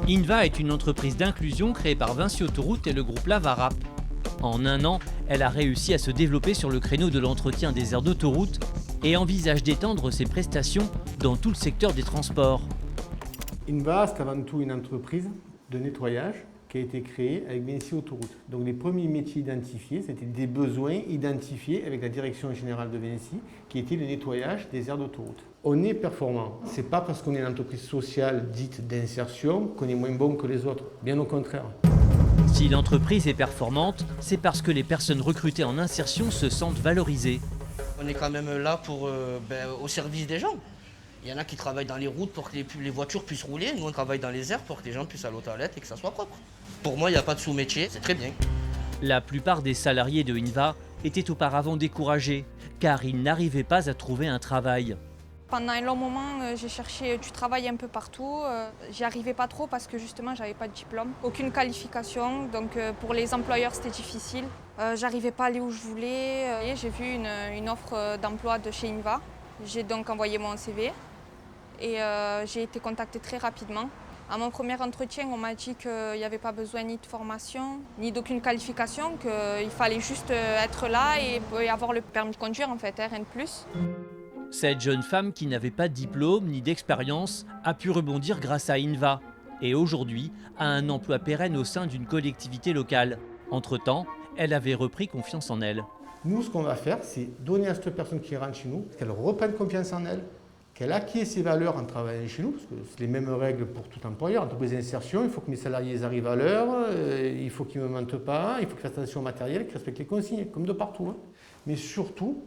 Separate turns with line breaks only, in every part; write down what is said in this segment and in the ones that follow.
Inva est une entreprise d'inclusion créée par Vinci Autoroutes et le groupe Lavarap. En un an, elle a réussi à se développer sur le créneau de l'entretien des aires d'autoroute et envisage d'étendre ses prestations dans tout le secteur des transports.
Inva, c'est avant tout une entreprise de nettoyage qui a été créée avec Vinci Autoroutes. Donc les premiers métiers identifiés, c'était des besoins identifiés avec la direction générale de Vinci, qui était le nettoyage des aires d'autoroute. On est performant. Ce n'est pas parce qu'on est une entreprise sociale dite d'insertion qu'on est moins bon que les autres. Bien au contraire.
Si l'entreprise est performante, c'est parce que les personnes recrutées en insertion se sentent valorisées.
On est quand même là pour, au service des gens. Il y en a qui travaillent dans les routes pour que les voitures puissent rouler. Nous, on travaille dans les airs pour que les gens puissent aller aux toilettes et que ça soit propre. Pour moi, il n'y a pas de sous-métier, c'est très bien.
La plupart des salariés de Inva étaient auparavant découragés, car ils n'arrivaient pas à trouver un travail.
Pendant un long moment, j'ai cherché du travail un peu partout. J'y arrivais pas trop parce que justement, j'avais pas de diplôme, aucune qualification. Donc pour les employeurs, c'était difficile. J'arrivais pas à aller où je voulais. Et j'ai vu une offre d'emploi de chez Inva. J'ai donc envoyé mon CV et j'ai été contactée très rapidement. À mon premier entretien, on m'a dit qu'il n'y avait pas besoin ni de formation, ni d'aucune qualification, qu'il fallait juste être là et avoir le permis de conduire, en fait, rien de plus.
Cette jeune femme qui n'avait pas de diplôme ni d'expérience a pu rebondir grâce à Inva et aujourd'hui a un emploi pérenne au sein d'une collectivité locale. Entre-temps, elle avait repris confiance en elle.
Nous, ce qu'on va faire, c'est donner à cette personne qui rentre chez nous, qu'elle reprenne confiance en elle, qu'elle acquiert ses valeurs en travaillant chez nous, parce que c'est les mêmes règles pour tout employeur. Entreprise d'insertion, il faut que mes salariés arrivent à l'heure, il faut qu'ils ne me mentent pas, il faut qu'ils fassent attention au matériel, qu'ils respectent les consignes, comme de partout. Hein. Mais surtout,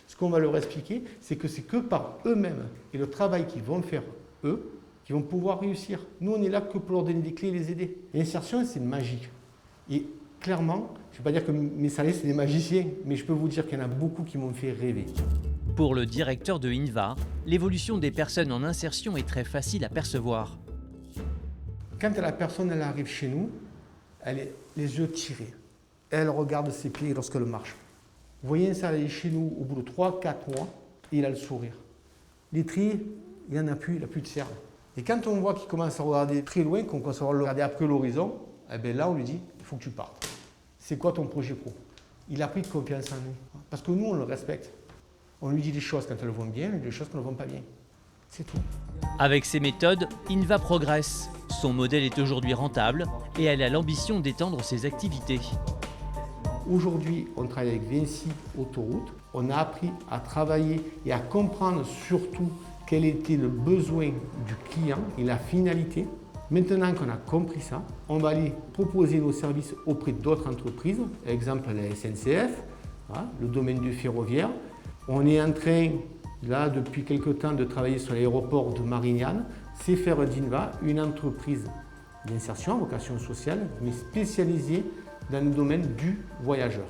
ce qu'on va leur expliquer, c'est que par eux-mêmes et le travail qu'ils vont faire eux, qu'ils vont pouvoir réussir. Nous, on est là que pour leur donner des clés et les aider. L'insertion, c'est magique. Et clairement, je ne vais pas dire que mes salariés, c'est des magiciens, mais je peux vous dire qu'il y en a beaucoup qui m'ont fait rêver.
Pour le directeur de Inva, l'évolution des personnes en insertion est très facile à percevoir.
Quand la personne elle arrive chez nous, elle est les yeux tirés. Elle regarde ses pieds lorsqu'elle marche. Vous voyez un salarié chez nous, au bout de 3-4 mois, il a le sourire. Les tris, il n'y en a plus, il n'a plus de cernes. Et quand on voit qu'il commence à regarder très loin, qu'on commence à regarder après l'horizon, eh bien là on lui dit, il faut que tu partes. C'est quoi ton projet pro? Il a pris confiance en nous. Parce que nous, on le respecte. On lui dit des choses quand elles vont bien, et des choses quand elles ne vont pas bien. C'est tout.
Avec ces méthodes, Inva progresse. Son modèle est aujourd'hui rentable et elle a l'ambition d'étendre ses activités.
Aujourd'hui, on travaille avec Vinci Autoroutes. On a appris à travailler et à comprendre surtout quel était le besoin du client et la finalité. Maintenant qu'on a compris ça, on va aller proposer nos services auprès d'autres entreprises, exemple la SNCF, le domaine du ferroviaire. On est en train, là, depuis quelque temps, de travailler sur l'aéroport de Marignane. C'est faire d'Inva une entreprise d'insertion à vocation sociale, mais spécialisée dans le domaine du voyageur.